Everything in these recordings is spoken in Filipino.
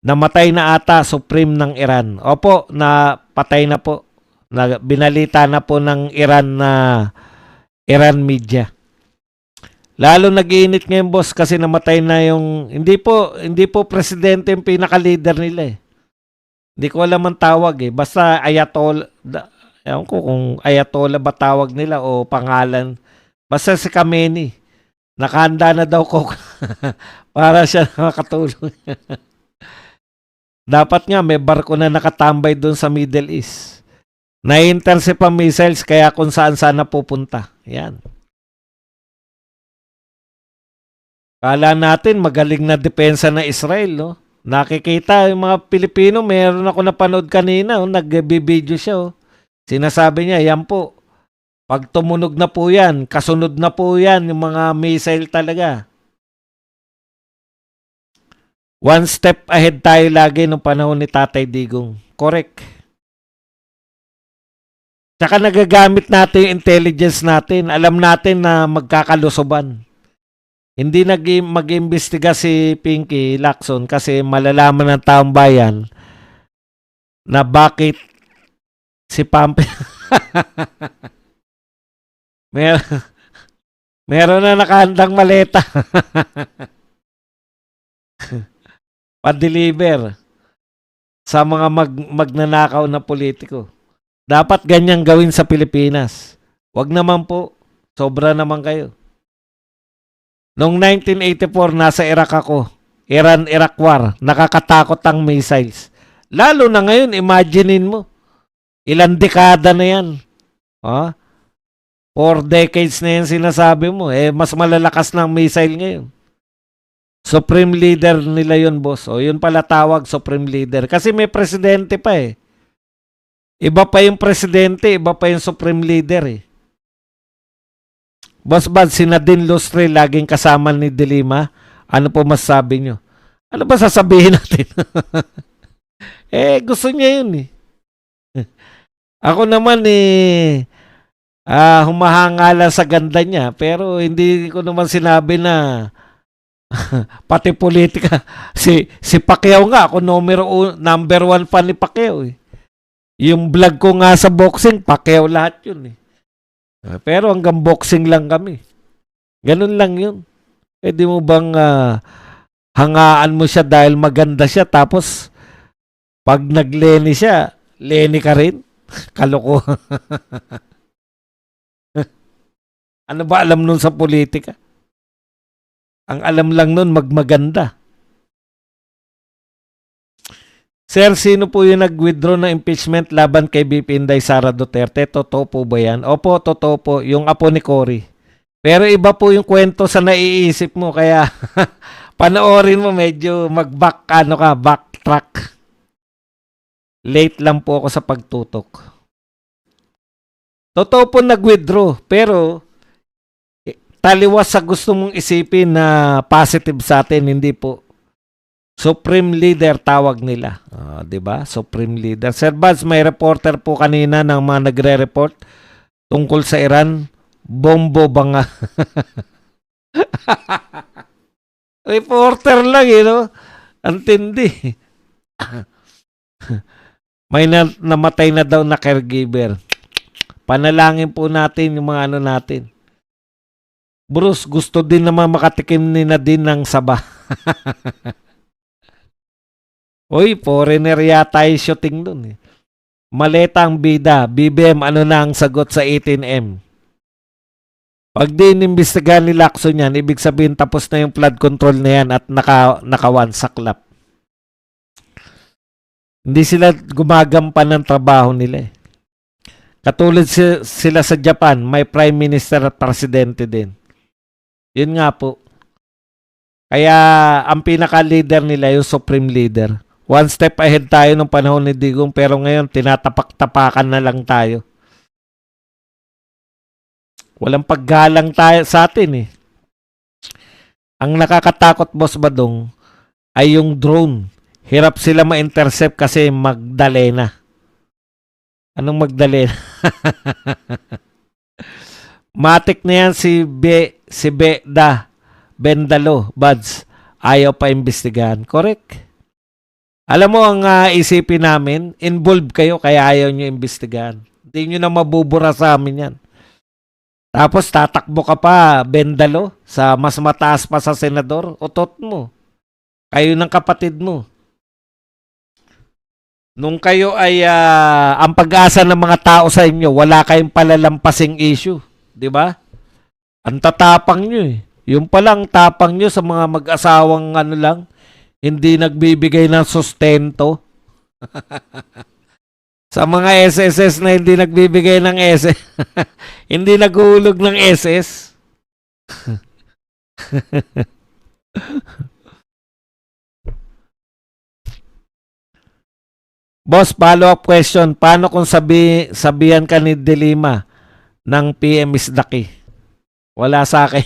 Namatay na ata Supreme ng Iran. Opo, na patay na po. Na, binalita na po ng Iran na Iran media. Lalo nag-iinit ngayon, boss, kasi namatay na yung hindi po presidente yung pinaka-leader nila eh. Hindi ko alam ang tawag eh. Basta Ayatollah, ewan ko kung Ayatollah ba tawag nila o pangalan. Basta si Khamenei. Nakahanda na daw ko para siya nakakatulong. Dapat nga may barko na nakatambay doon sa Middle East. Na-intercept ang missiles kaya kung saan sana pupunta. Yan. Kala natin magaling na depensa ng Israel, no? Nakikita yung mga Pilipino, meron ako napanood kanina, nag-video siya. Sinasabi niya, yan po. Pag tumunog na po yan, kasunod na po yan, yung mga missile talaga. One step ahead tayo lagi nung panahon ni Tatay Digong. Correct. Tsaka nagagamit natin yung intelligence natin. Alam natin na magkakalusoban. Hindi mag-imbestiga si Pinky Lacson kasi malalaman ng taong bayan na bakit si Pampi meron na nakahandang maleta pa-deliver sa mga magnanakaw na politiko. Dapat ganyang gawin sa Pilipinas. Wag naman po. Sobra naman kayo. Noong 1984, nasa Iraq ako. Iran-Iraq War. Nakakatakot ang missiles. Lalo na ngayon, imaginein mo. Ilang dekada na yan. 4 decades na yan sinasabi mo. Mas malalakas ng missile ngayon. Supreme Leader nila yun, boss. Yun pala tawag, Supreme Leader. Kasi may presidente pa eh. Iba pa yung presidente, iba pa yung Supreme Leader eh. Boss Bad, si Nadine Lustre laging kasama ni De Lima. Ano po masasabi nyo? Ano ba sasabihin natin? Gusto niya yun eh. Ako naman humahanga lang sa ganda niya. Pero hindi ko naman sinabi na pati politika. Si Pacquiao nga, ako number 1 fan ni Pacquiao eh. Yung vlog ko nga sa boxing, Pacquiao lahat yun eh. Pero hanggang boxing lang kami. Ganun lang yun. Pwede mo bang hangaan mo siya dahil maganda siya tapos pag nagleni siya, leni ka rin? Kaloko. Ano ba alam nun sa politika? Ang alam lang nun magmaganda. Sir, sino po yung nag-withdraw ng impeachment laban kay BP Inday Sara Duterte? Totoo po ba yan? Opo, totoo po. Yung apo ni Cory. Pero iba po yung kwento sa naiisip mo. Kaya panoorin mo medyo backtrack. Late lang po ako sa pagtutok. Totoo po nag-withdraw. Pero taliwas sa gusto mong isipin na positive sa atin. Hindi po. Supreme Leader tawag nila. 'Di ba? Supreme Leader. Sir Baz, may reporter po kanina ng mga nagre-report tungkol sa Iran. Bombo ba nga? Reporter lang, no? Antindi. May namatay na daw na caregiver. Panalangin po natin yung mga ano natin. Bruce, gusto din naman makatikim ni Nadine ng saba. Uy, foreigner yata yung shooting dun eh. Maleta ang bida. BBM, ano na ang sagot sa 18M? Pag di inimbestigahan ni Lacson yan, ibig sabihin tapos na yung flood control na yan at nakawan saklap. Hindi sila gumagampan ng trabaho nila eh. Katulad sila sa Japan, may prime minister at presidente din. Yun nga po. Kaya ang pinaka-leader nila yung supreme leader. One step ahead tayo nung panahon ni Digong pero ngayon tinatapak-tapakan na lang tayo. Walang paggalang tayo sa atin eh. Ang nakakatakot, Boss Badong, ay yung drone. Hirap sila ma-intercept kasi Magdalena. Anong Magdalena? Matik na yan si Bendalo, Buds. Ayaw pa imbestigahan. Correct? Alam mo, ang isipin namin, involved kayo kaya ayaw nyo imbestigahan. Hindi nyo na mabubura sa amin yan. Tapos tatakbo ka pa, bendalo, sa mas mataas pa sa senador, utot mo. Kayo ng kapatid mo. Nung kayo ay ang pag-asa ng mga tao sa inyo, wala kayong palalampasing issue. Di ba? Ang tatapang nyo eh. Yung palang tapang nyo sa mga mag-asawang ano lang, hindi nagbibigay ng sustento. Sa mga SSS na hindi nagbibigay ng SS, hindi naguhulog ng SS. Boss, follow-up question. Paano kung sabihan ka ni Delima ng PM Isdaki? Wala sa akin.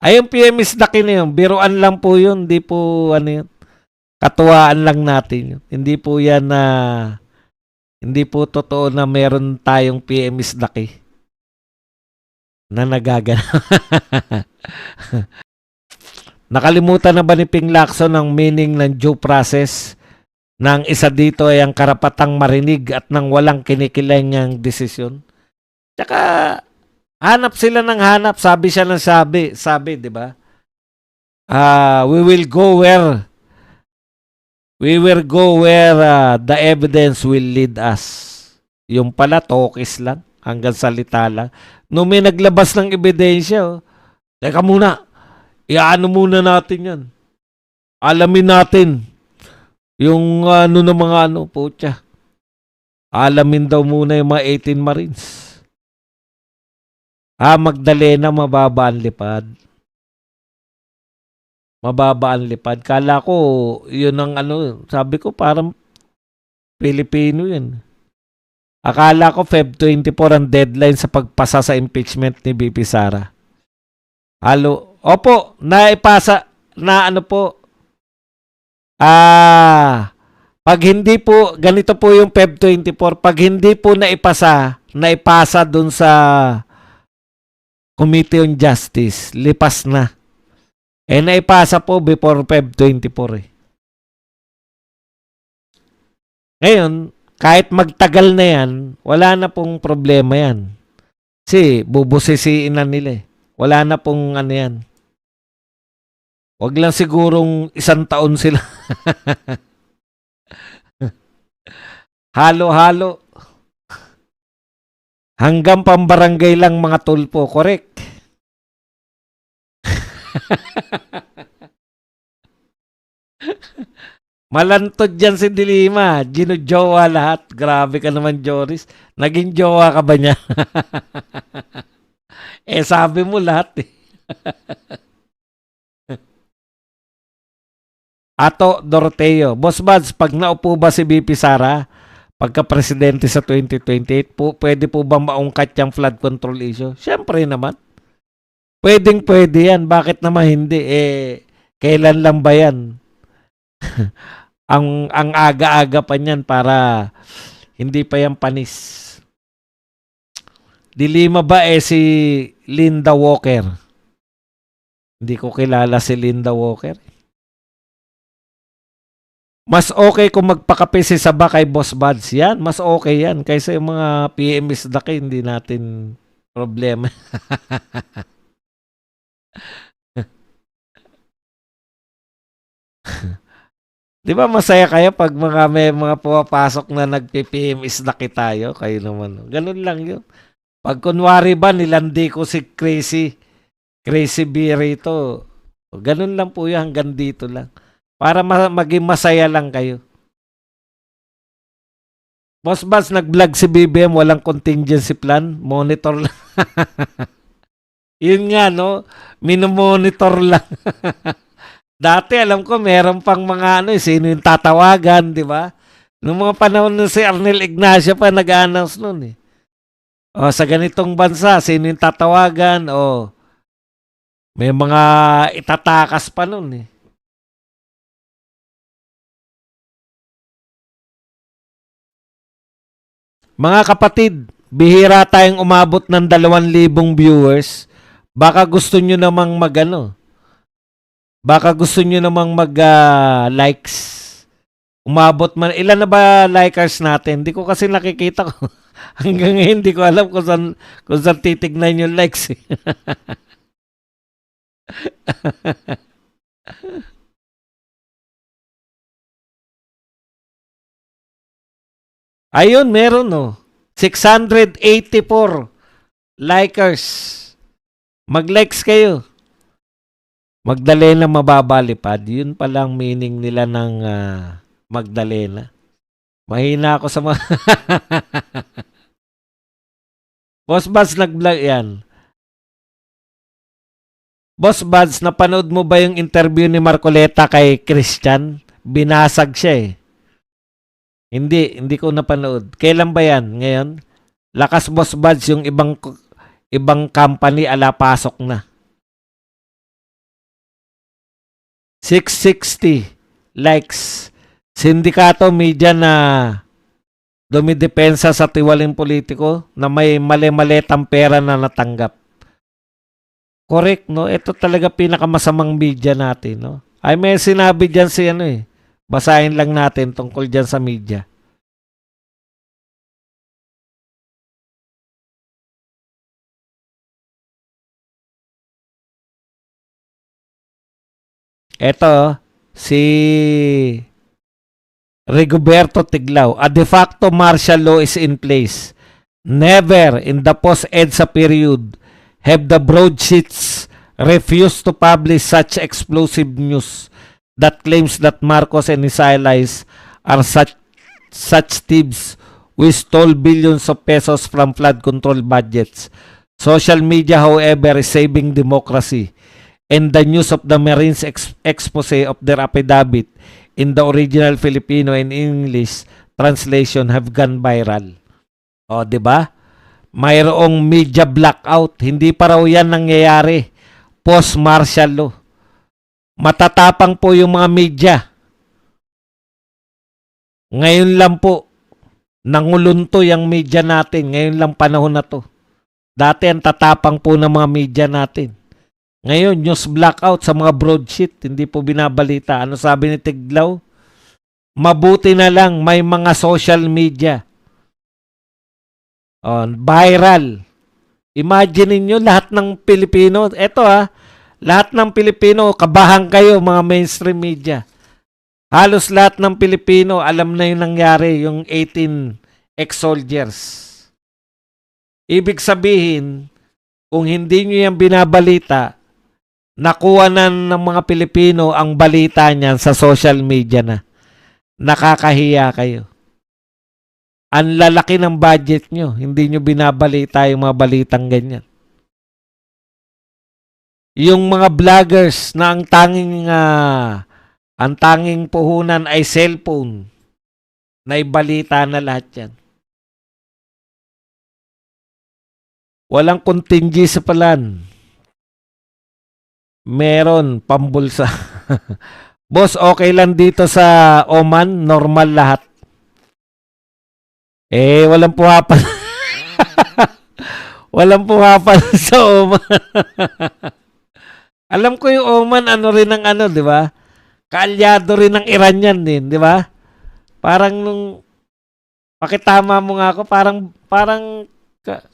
Ay, yung PM Isdaki na yun. Biruan lang po yun. Hindi po, ano yun. Katuwaan lang natin yun. Hindi po yan na, hindi po totoo na meron tayong PM Isdaki na nagagana. Nakalimutan na ba ni Ping Lacson ang meaning ng due process? Nang isa dito ay ang karapatang marinig at nang walang kinikilangang desisyon. Tsaka, hanap sila ng hanap. Sabi siya ng sabi. Sabi, di ba? We will go where the evidence will lead us. Yung pala, tokis lang. Hanggang salita lang. Nung may naglabas ng ebidensya, teka muna, iaano muna natin yan. Alamin natin. Yung ano ng mga ano, putya. Alamin daw muna yung mga 18 Marines. Magdalena, mababa ang lipad. Mababa ang lipad. Kala ko, yun ang ano, sabi ko parang Pilipino yun. Akala ko Feb 24 ang deadline sa pagpasa sa impeachment ni BP Sara. Halo. Opo, naipasa na ano po. Pag hindi po, ganito po yung Feb 24, pag hindi po naipasa dun sa Committee on Justice, lipas na. Naipasa po before Feb 24 eh. Ngayon, kahit magtagal na yan, wala na pong problema yan. Kasi bubusisiin na nila eh. Wala na pong ano yan. Wag lang sigurong 1 taon sila. Halo-halo. Hanggang pambarangay lang mga tulpo. Correct. Malantod dyan si Dilima. Ginujowa lahat. Grabe ka naman, Joris. Naging jowa ka ba niya? Sabi mo lahat eh. Ato Doroteo. Boss Buds, pag naupo ba si BP Sara, pagka-presidente sa 2028, pwede po ba maungkat yung flood control issue? Siyempre naman. Pwede yan. Bakit naman hindi? Kailan lang ba yan? ang aga-aga pa niyan para hindi pa yan panis. Dilima ba si Linda Walker? Hindi ko kilala si Linda Walker. Mas okay kung magpakape si Saba kay Boss Buds yan. Mas okay yan. Kaysa yung mga PMS daki, hindi natin problema. Di ba masaya kayo pag may mga pumapasok na nagpi-PMS daki tayo? Kayo naman. Ganun lang yun. Pag kunwari ba nilandi ko si Crazy B rito, ganun lang po yun, hanggang dito lang. Para maging masaya lang kayo. Boss Bas, nag-vlog si BBM, walang contingency plan, monitor lang. Yun nga, no? Minomonitor lang. Dati, alam ko, meron pang mga sino yung tatawagan, di ba? Noong mga panahon na si Arnel Ignacio pa nag-announce nun eh. Sa ganitong bansa, sino yung tatawagan? May mga itatakas pa nun eh. Mga kapatid, bihira tayong umabot ng 2,000 viewers. Baka gusto nyo namang Baka gusto nyo namang mag-likes. Umabot man. Ilan na ba likers natin? Hindi ko kasi nakikita ko. Hanggang ngayon, hindi ko alam kung saan titignan yung likes. Ayun, meron no. 684 likers. Mag-likes kayo. Magdalena mababalipad. Yun palang meaning nila ng Magdalena. Mahina ako sa mga... Boss Buds, nag-vlog yan. Boss Buds, napanood mo ba yung interview ni Marcoleta kay Christian? Binasag siya eh. Hindi ko napanood. Kailan ba yan? Ngayon? Lakas Boss Buds, yung ibang company ala pasok na. 660 likes. Sindikato media na dumidepensa sa tiwaling politiko na may mali-malitang pera na natanggap. Correct, no? Ito talaga pinakamasamang media natin, no? Ay, may sinabi dyan si ano eh. Basahin lang natin tungkol dyan sa media. Ito, si Rigoberto Tiglao. A de facto martial law is in place. Never in the post-EDSA period have the broadsheets refused to publish such explosive news that claims that Marcos and his allies are such thieves who stole billions of pesos from flood control budgets. Social media, however, is saving democracy, and the news of the Marines expose of their affidavit in the original Filipino and English translation have gone viral. O, di ba? Mayroong media blackout. Hindi pa raw yan nangyayari. Post-martial law. Matatapang po yung mga media. Ngayon lang po, nangulunto yung media natin. Ngayon lang panahon na to. Dati ang tatapang po ng mga media natin. Ngayon, news blackout sa mga broadsheet. Hindi po binabalita. Ano sabi ni Tiglao? Mabuti na lang may mga social media. Viral. Imagine niyo lahat ng Pilipino. Eto lahat ng Pilipino, kabahan kayo mga mainstream media. Halos lahat ng Pilipino alam na yung nangyari, yung 18 ex-soldiers. Ibig sabihin, kung hindi nyo yan binabalita, nakuha na ng mga Pilipino ang balita niyan sa social media na. Nakakahiya kayo. Ang lalaki ng budget nyo, hindi nyo binabalita yung mga balitang ganyan. Yung mga vloggers na ang tanging puhunan ay cellphone, na ibalita na lahat yan. Walang contingency sa palan. Meron pambulsa. Boss, okay lang dito sa Oman, normal lahat. Walang puhapan. Walang puhapan sa Oman. Alam ko yung Oman, ano rin ang ano, di ba? Kaalyado rin ng Iran yan din, di ba? Parang nung pakitama mo nga ako, parang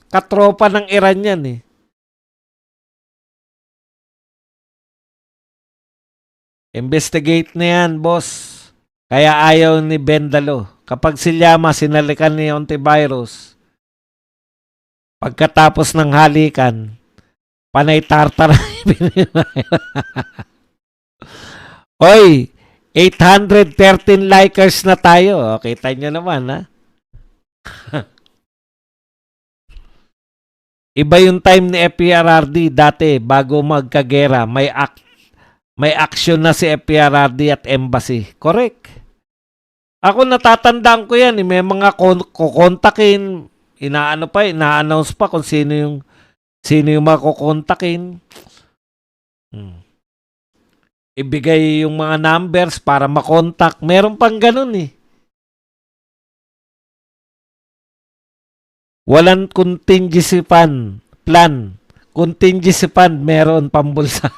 katropa ng Iran yan eh. Investigate na yan, boss. Kaya ayaw ni Bendalo. Kapag si Llama sinalikan ni Ontivirus, pagkatapos ng halikan, panay tartar. Hoy, 813 likers na tayo. Kita nyo naman, ha? Iba yung time ni FPRRD dati bago magkagera. May action na si FPRRD at embassy. Correct. Ako natatandaan ko yan. May mga kukontakin. Ina-announce pa kung sino yung mga kukontakin. Ibigay yung mga numbers para makontak. Meron pang ganun eh. Walang contingency plan. Contingency fund meron pambulsa.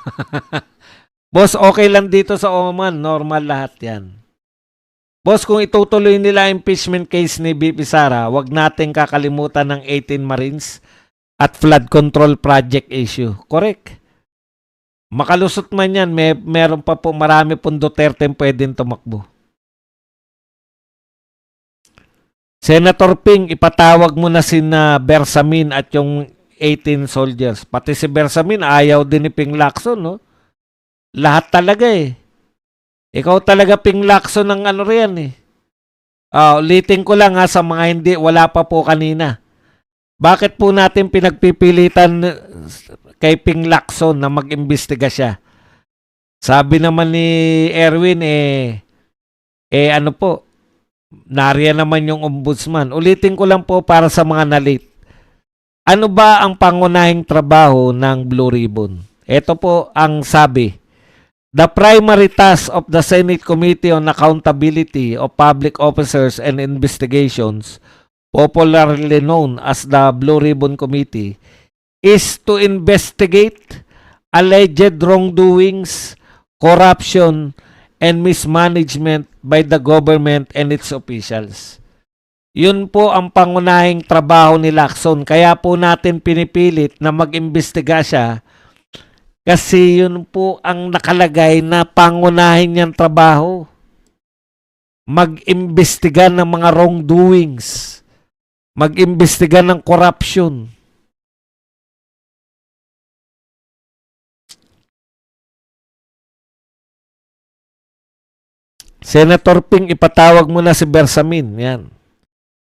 Boss, okay lang dito sa Oman. Normal lahat yan. Boss, kung itutuloy nila impeachment case ni BP Sara, wag nating kakalimutan ng 18 Marines at flood control project issue. Correct. Makalusot man yan, meron pa po marami pong Duterte pwedeng tumakbo. Senator Ping, ipatawag mo na sina Bersamin at yung 18 soldiers. Pati si Bersamin, ayaw din ni Ping Lacson, no? Lahat talaga eh. Ikaw talaga Ping Lacson ng ano riyan eh. Ulitin ko lang ha sa mga hindi, wala pa po kanina. Bakit po natin pinagpipilitan kay Ping Lacson na mag-imbestiga siya? Sabi naman ni Erwin ano po, nariyan naman yung ombudsman. Ulitin ko lang po para sa mga nalit. Ano ba ang pangunahing trabaho ng Blue Ribbon? Ito po ang sabi. The primary task of the Senate Committee on Accountability of Public Officers and Investigations, popularly known as the Blue Ribbon Committee, is to investigate alleged wrongdoings, corruption, and mismanagement by the government and its officials. Yun po ang pangunahing trabaho ni Lacson. Kaya po natin pinipilit na mag-imbestiga siya kasi yun po ang nakalagay na pangunahin niyang trabaho. Mag-imbestiga ng mga wrongdoings. Mag-imbestiga ng corruption. Senator Ping, ipatawag mo na si Bersamin. Yan.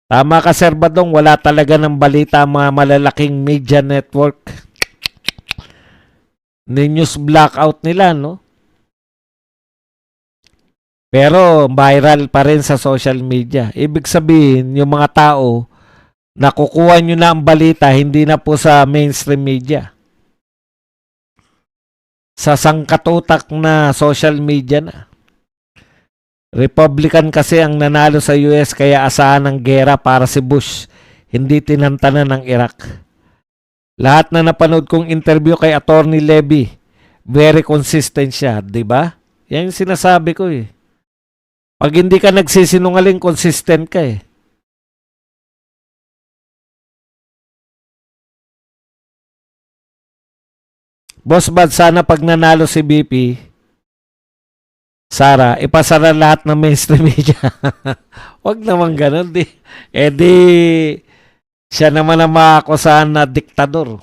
Tama ka, Sir Badong. Wala talaga ng balita mga malalaking media network. News blackout nila, no? Pero viral pa rin sa social media. Ibig sabihin, yung mga tao, nakukuha nyo na ang balita, hindi na po sa mainstream media. Sa sangkatutak na social media na. Republican kasi ang nanalo sa US kaya asahan ng gera para si Bush, hindi tinantanan ng Iraq. Lahat na napanood kong interview kay Attorney Levy, very consistent siya, di ba? Yan yung sinasabi ko eh. Pag hindi ka nagsisinungaling, consistent ka eh. Boss Bad, sana pag nanalo si BP, Sara, ipasara lahat ng mainstream media. Wag naman ganun. Di siya naman ang maakusahan na diktador.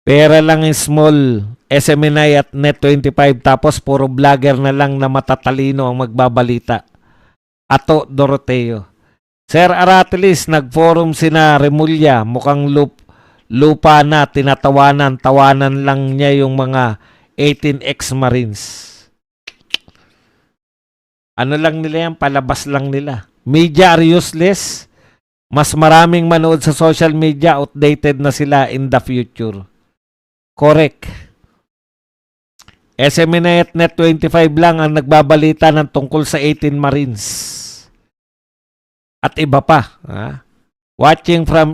Pera lang yung small SMNI at Net25 tapos puro vlogger na lang na matatalino ang magbabalita. Ato Doroteo. Sir Aratilis, nag-forum sina Remulla, mukhang lupa na, tawanan lang niya yung mga 18 ex-Marines. Ano lang nila yan, palabas lang nila. Media are useless. Mas maraming manood sa social media, outdated na sila in the future. Correct. SMNet Net25 lang ang nagbabalita ng tungkol sa 18 Marines. At iba pa. Watching from